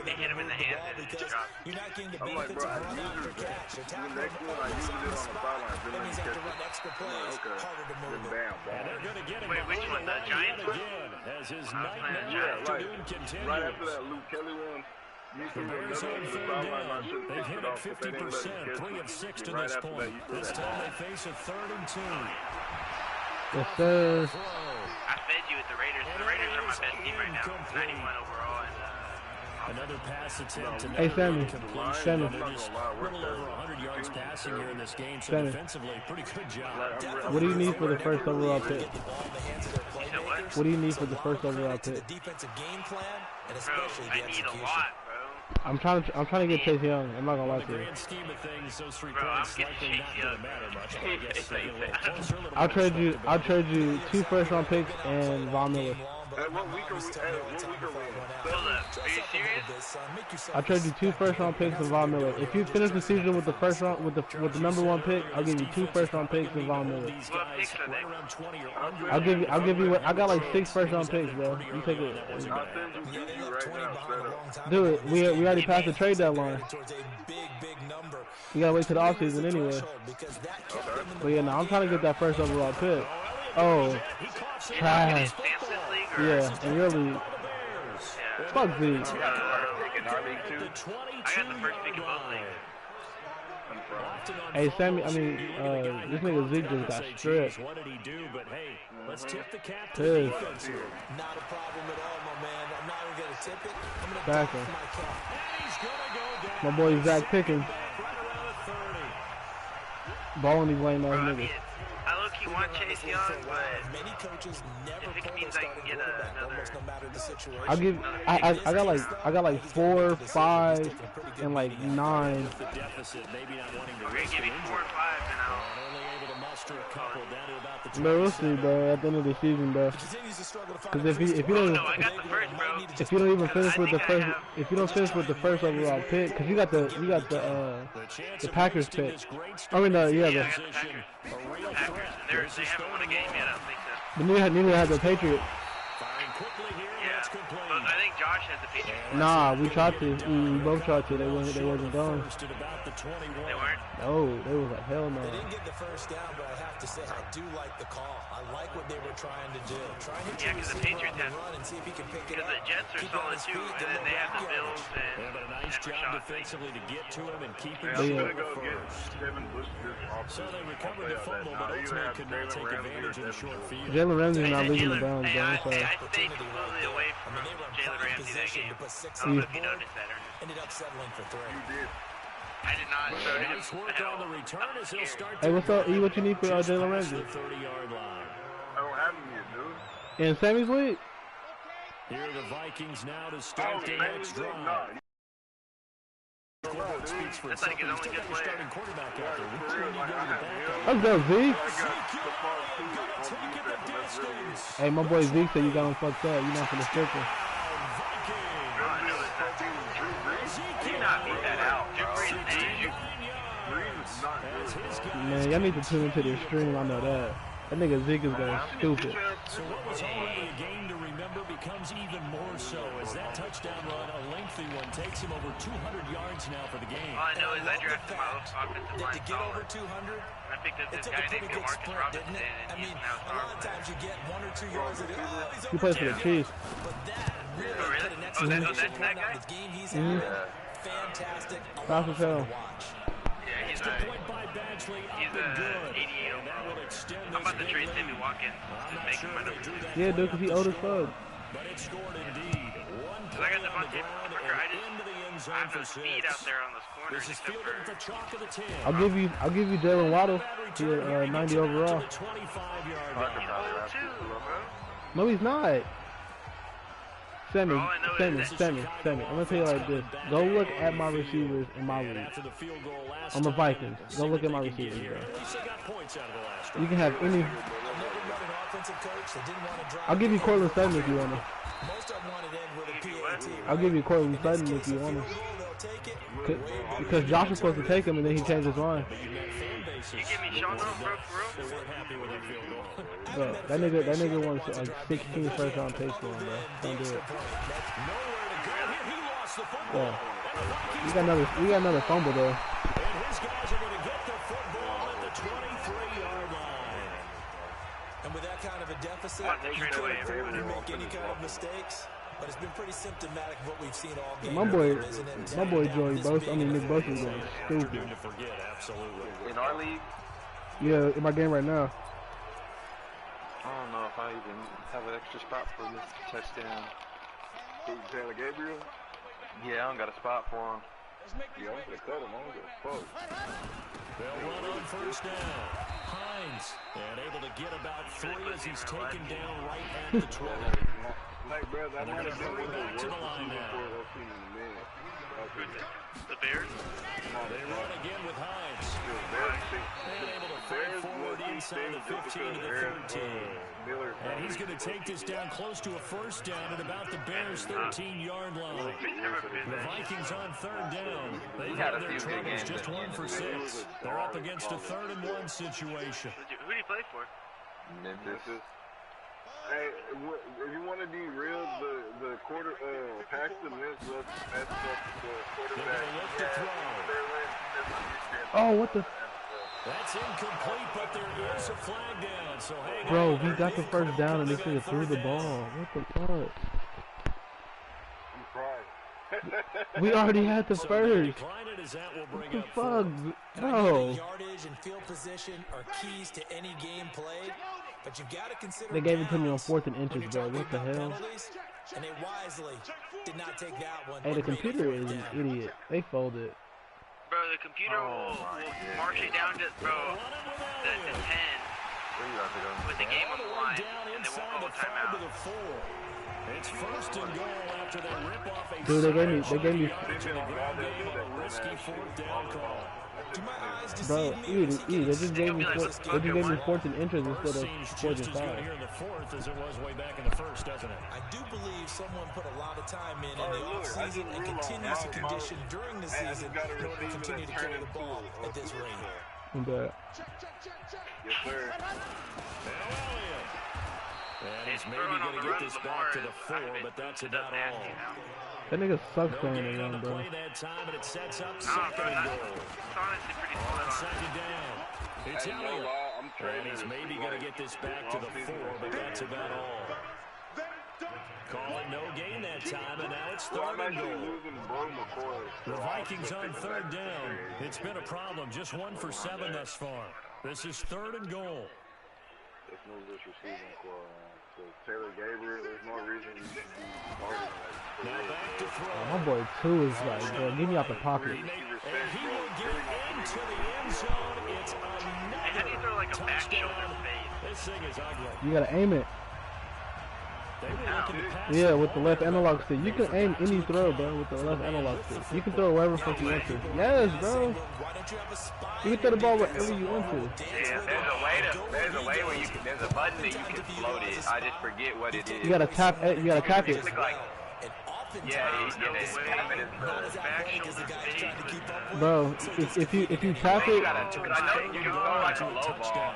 They hit him in the hands and because dropped. you're not getting the I'm like, benefits bro, I of run after used it. catch. Your The tackle next one, I used it on the sideline. that Didn't let means me you have to catch run it. extra I'm plays, like, okay. harder to Then move it. bam, And bam. they're going to get him Wait, which one? behind The line Giants yet one? again as his playing nightmare Giants. afternoon continues. Right after that Luke Kelly one, you The threw Bears another on to the third sideline. I down. should have They've picked hit it it off, but they didn't let me 50%, catch 3 it. of 6 to Right this after point. that, you threw This that time ball. they face a 3rd and 2. Yes, sir. I fed you with the Raiders. The Raiders are my best team right now. 91 overall. And, Another pass attempt. Hey, Sammy. Completion. Sammy. They're just a little over 100 yards passing here in this game, so Sammy. defensively, pretty good job. What do you need for the first overall pick? Get the ball in the hands of their playmakers. What do you need for the So a lot first of overall credit to pick? the defensive game plan and bro, especially I the need a execution. lot, bro. I'm trying to get Chase Young. I'm not gonna lie In the to you. grand scheme of things, those 3 Bro, I'm points getting likely not Chase going Young. to matter much. But I guess they get a little closer, a little I'll more trade you 2 first-round picks and Von Miller. Hey, what week are we? Hey, what week are we in? Hold up. Are you serious? I'll trade you 2 first-round picks and Von Miller. If you finish the season with the first round with the number 1 pick, I'll give you 2 first-round picks and Von Miller. What picks are they? I'll give you what I got like 6 first-round picks, bro. You take it. I'll send you Juju right now. Straight up. Do it. We already passed the trade deadline. Towards a big number. You gotta wait till the offseason anyway. Because that kept them in the But yeah, no, I'm trying to get that first overall pick. Oh, trash. Sam's league or? Yeah, in your league. Yeah. Fuck Zeke. Taking our league too. I got the first pick in both leagues. Hey, Sammy, I mean, this nigga Zeke just got stripped. What did he do? But hey, let's tip the cap to Pissed. the defense here. Not a problem at all, my man. I'm not even going to tip it. I'm going to Back dock him. my cap. And he's going to go down. My boy Zach Pickens. Right around the 30. Balling these lame ass Bro, I niggas. mean, I low-key want Chase Young, but Many coaches never if it pull means their I can starting get quarterback, another, almost no matter the situation. I'll give. I got like 4, 5, and like 9. The deficit, maybe not wanting to okay, risk give me an 4 injury. and 5, and I'll. And only able to muster a couple down to about the Bro, we'll see, bro. At the end of the season, bro. Continues to struggle to find Because if you Oh, don't no, I got the first, bro. if you don't even finish with the I first have- if you don't finish with the first overall pick, because you got the the Packers pick. I mean, yeah, Yeah, I the got the Packers. Packers, and they haven't won a game yet, I don't think so. neither had the Patriots. Firing quickly here, Yeah. that's But complete. I think Josh has the Patriots. Nah, we tried to. We both tried to. They wasn't going. First at about the 21. They weren't. No, they was like hell no. They didn't get the first down, but I have to say I do like the call. I like what they were trying to do. Trying to Yeah, 'cause the Patriots have- run and see if he can pick it Because up. the Jets are Keep it on solid his too, feet, and get then a they little have the back Bills Yeah, and but a nice Denver job shot. defensively to get to him and keep him I'm Yeah. gonna short go of get first. Devin Bush this offseason. So they recovered the I'll tell fumble, you but that. Now, ultimately either could have not take Jalen Ramsey advantage or of the Devin short Bush. field. Jalen Ramsey's Hey, not leaving the Jalen- bounds, hey, bro. I So stayed completely away from I mean, they were in Jalen prime Ramsey that position game. to put 6 I don't on know the if you board. noticed that or not. Ended up settling for 3. You did. I did not. So it Nice work on the return as he'll start hey, what's up? E, what you need for Jalen Ramsey? the 30-yard line. I don't have him yet, dude. In Sammy's league? Here are the Vikings now to Oh, start their man, next nah. drive. Quarterback speaks for That's like itself. his You only still got good your player. starting quarterback out there. Which For one real, do you like, go I to the have backup? him. Let's go, Zeke. I got the far two on defense, and that's really it. Hey, my boy Zeke said you got him fucked up. You're not finna stick him. Oh, I know it's not. He did not beat that out. Drew Brees and Breeze is not good. Man, y'all need to tune into this stream. I know that. That nigga Zeke is going stupid. So what was already a game to remember becomes even more so as that touchdown run, a lengthy one, takes him over 200 yards now for the game. All I know is I drafted my offensive That line to get over solid. 200, I picked up it this took a guy pretty named good Demarcus sprint, Robinson, didn't it? and I he's mean, now a lot of starting. times you get 1 or 2 yards of it. Oh, he's He over plays for the 200. Chiefs. But that really Oh, really? put an Oh, exclamation that's that point guy? on the game he's having. Fantastic. A Fast lot of as fun hell. to watch. Yeah, he's The a point by Badgley up he's and good. 88 And that overall. will extend I'm this about to big trade lead. Sammy Watkins. I'm Just not make sure him my if they number drew 2. that Yeah, dude, play because up he the old as score. fuck. But it's scored indeed. One play I got on the Devontae ground Booker. and into the end zone I have for the speed 6. out there on those corners. This is fielded at the chalk of the 10. I'll give you Jalen Waddle. Here, 90 overall. 25-yard line. No, he's not. Sammy, I'm gonna tell you like this. Go look at my receivers in my league. I'm the Vikings. Go look at my receivers, bro. You can have any. I'll give you Cortland Sutton if you want to. I'll give you Cortland Sutton if you want to. Because Josh was supposed to take him and then he changed his mind. You give me Sean bro, for real? Bro, that nigga wants like 16 first round picks for him, bro. Don't do it. Bro, we got another fumble though. And his guys are going to get the football at the 23-yard line. And with that kind of a deficit, you can't afford to make any kind of mistakes. But it's been pretty symptomatic of what we've seen all game. My boy Joey Bosa, Nick Bosa is going stupid. To forget, absolutely. In our league? Yeah, in my game right now. I don't know if I even have an extra spot for this touchdown. Taylor Gabriel? Yeah, I don't got a spot for him. Yeah, I'm gonna cut him. I'm gonna fuck. They'll run on first down. Hines, and able to get about 3 as he's taken down right at the 12. Like, brother, I might have been one of the worst the line now. I've seen in a minute. The Bears? They run again with Hines. And able to fight forward inside the 15 to the 13. And he's going to take this down close to a first down at about the Bears' 13-yard line. The Vikings on third down. They've had their troubles, just 1 for 6. They're up against a 3rd-and-1 situation. Who do you play for? Memphis. Hey, if you want to be real, the quarter pass to Miss that's the quarterback. Oh, what the? That's incomplete, but there is a flag down. So hang Bro, on. we got the first down and this nigga threw the ball. What the fuck? We already had the first. What the fuck? No. Yardage and field position are keys to any game played, but you've got to consider. They gave it to me on 4th and inches, bro. What the hell? And they wisely did not take that one. Hey, the computer is an idiot. They folded. Bro, the computer will march it down to, bro, the 10 with the game on the line, and they won't call a timeout. It's first and goal after they rip off a Dude, they gave me risky 4th down call. Bro, they just gave me 4th and inches instead of 4th and 5. Here in the 4th as it was way back in the 1st, doesn't it? I do believe someone put a lot of time in the offseason and continues to condition during the season in order to continue to carry the ball at this rate. Yes, sir. And he's maybe going to get this back to the 4, but that's about all. That nigga sucks throwing it around, bro. That time, and it sets up 2nd and goal. On 2nd down, it's Elliott. And he's maybe going to get this back to the 4, but that's about all. Calling no gain that time, and now it's 3rd and goal. The Vikings on 3rd down. It's been a problem, just 1 for 7 thus far. This is 3rd and goal. There's no rich receiving for Taylor Gabriel. There's no reason you should be starting like. Now back to throw. My boy 2 is like, bro, get me out the pocket. And he will get into the end zone. It's How do you throw like a back shoulder fade? This thing is ugly. You gotta aim it. They were looking to pass. Yeah, with the left analog stick. You can aim any throw, bro, with the left analog stick. You can throw wherever fuck you want to. Yes, bro. You can throw the ball wherever you want to. Yeah, there's a way where you can, there's a button that you can float it. I just forget what it is. You gotta tap it. You gotta tap it. Bro, if you tap it,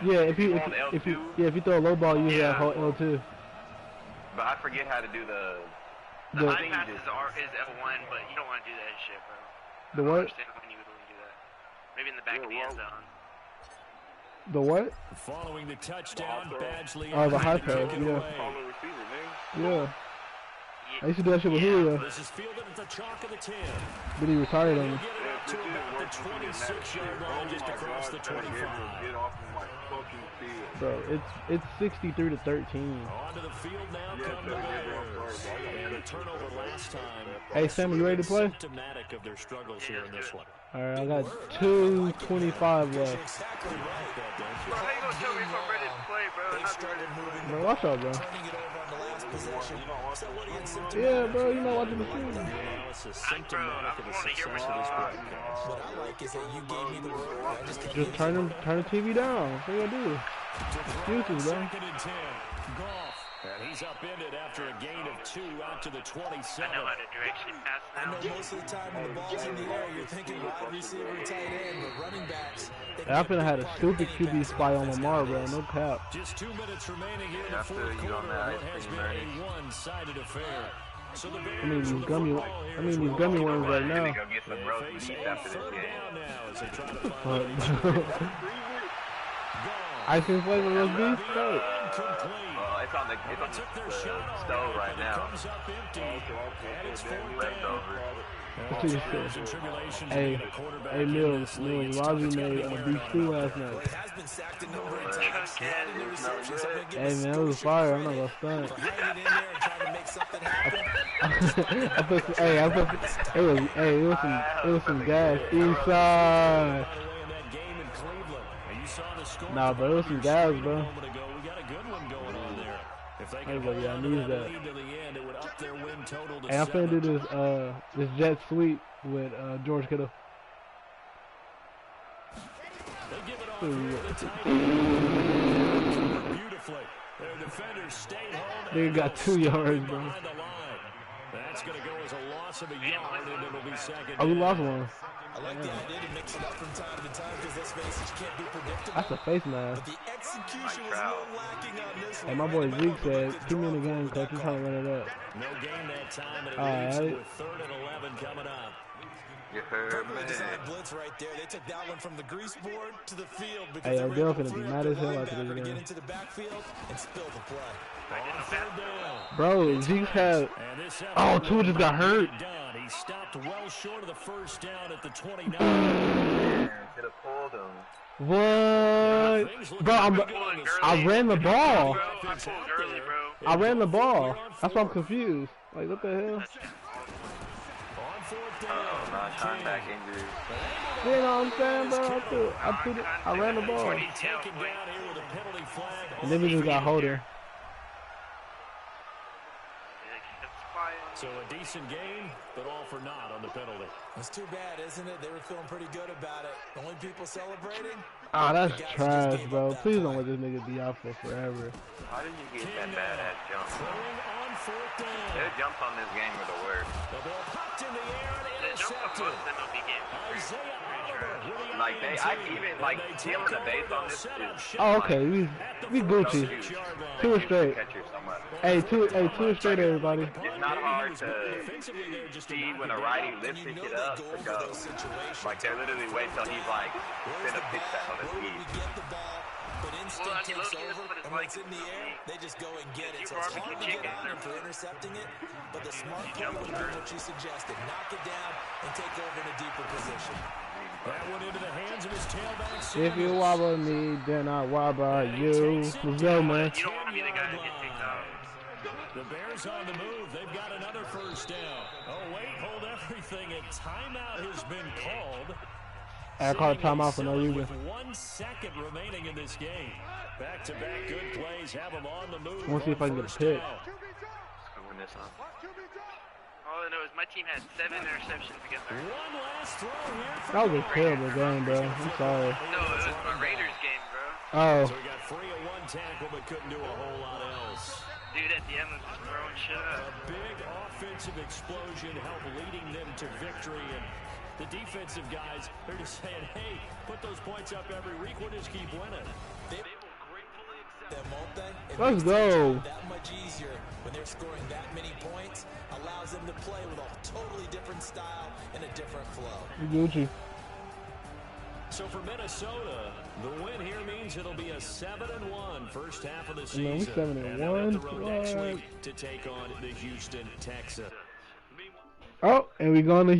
yeah, if you throw a low ball, you have hold L2. But I forget how to do the high pass is F1, but you don't want to do that shit, bro. The what? I understand when you would do that. Maybe in the back of the end zone. The what? Following the touchdown, Badgley. Oh, the high pass, yeah. Yeah. I used to do that shit with Julio. This is fielded at the chalk of the 10. But he retired on me. To about the 26-yard line, just across the 25. fucking field. Bro, it's 63 to 13. Onto the field now come the Bears. And a turnover last time. Hey, Sam, you ready to play? Symptomatic of their struggles here in this one. All right, I got 2:25 left. Bro, how you gonna tell me if I'm ready to play, bro? I'm not ready to play. Bro, watch out, bro. Yeah, bro, you're not watching the film. Bro, I want to hear what What I like is that you gave me the word. I just kept Just turn the TV down. What you gotta do? Excuses, bro. Second and 10. Goff. And he's upended after a gain of 2 out to the 27. I know how to direction pass I now. know most of the time when the ball's in the air, you're thinking wide receiver, tight end, but running backs. I finna had a stupid QB spy on Lamar, bro. No cap. Just 2 minutes remaining here in the fourth quarter. What has been a one-sided affair. So the Bears I mean, these with the gummy football here. ones right now. Go get some roast beef after this Third game. down now as they try to Fuck, find bro. Ice cream flavor roast beef? No. incomplete. It's on the stove right now. Comes up empty. And it's fourth Leftover. Trials and tribulations Hey, being a quarterback hey, in Mills, this league. Roger It's made gotta be beef stew last night. Has been sacked a number of times. Had an interception. So I'm gonna give Hey, us man, it was fire. I'm not gonna stunt. for hanging in there and trying to make something happen. It was some gas. East side. Nah, bro, it was some gas, bro. We got a good one going on there. If they I can was like, hold yeah, I on to need that that. lead to the end, it would up their win total to Hey, I'm finna 7. do this jet sweep with George Kittle. They give it off here to the tight end. Beautifully. Their defenders stayed home. They got 2 yards, bro. Behind the line. That's going to go as a loss of a yard, and it'll be second Oh, we down. lost one. I like the idea to mix it up from time to time because let's face it, you can't be predictable. That's a face mask. But the execution was a little lacking on this Hey, one. my boy Zeke said, keep me in the game, coach. He's trying to run it up. No gain that time, and it All leaves right. with 3rd and 11 coming up. You heard Perfectly me. designed blitz right there. They took that one from the grease board to the field because Hey, they were Odell able to finna be free mad up as the hell after linebacker this to get game. into the backfield and spill the play. On 3rd down. Bro, Zeke had... And this Oh, effort Tua just got hurt. done. He stopped well short of the first down at the 29. Could have pulled him. What? Bro, I ran the ball. Bro, I pulled early, bro. I ran the ball. That's why I'm confused. Like, what the hell? On 4th down. Non-contact injury. You know what I'm saying, bro? I ran the ball. Taken down here with a penalty flag. And then we just got Holder. So a decent game, but all for naught on the penalty. It's too bad, isn't it? They were feeling pretty good about it. The only people celebrating? Ah, that's trash, bro. Please don't let this nigga be out for forever. How did you get that bad ass jump? Throwing on 4th down. Their jumps on this game are the worst. The ball popped in the air and The jump on intercepted. most MLB games. Isaiah Oliver with the Like I even like stealing the base on this is Oh, okay. We Gucci. 2 straight. catch you so much. Hey, two straight, everybody. It's not hard to see when a righty lifts it up to go. Like they literally wait till he's like in a pitch back on his Where feet. we get the ball, but instinct Well, takes Loki, this over, one is and when like it's in the air, they just go and get it. You So it's barbecue hard to get chicken, on them for intercepting it, but the smart play jump would have been what you suggested. Knock it down and take over in a deeper position. That went into the hands of his tailback. If you wobble me, then I wobble you. Let's go, man. You don't want to be the guy that gets picked out. The Bears on the move. They've got another first down. Oh, wait, hold everything. A timeout has been called. I called a timeout for no reason. With 1 second remaining in this game. Back-to-back good plays have them on the move. I want to see if I can get a First pick. down. Win this one. All I know is my team had 7 interceptions against our. One last throw here. That was a terrible game, bro. I'm sorry. No, it was my Raiders game, bro. Oh, So we got 3 of 1 tackle, but couldn't do a whole lot else. Dude at the end was just throwing shit A up. big offensive explosion helped leading them to victory, and the defensive guys, they're just saying, hey, put those points up every week, we'll just keep winning. They will gratefully accept them, won't they? It Let's makes their go. job that much easier when they're scoring that many points. Allows them to play with a totally different style and a different flow. Gucci. So for Minnesota, the win here means it'll be a 7-1 first half of the Man, we season. 7-1? And they'll hit the road next What? week to take on the Houston Texans. Oh, and we going to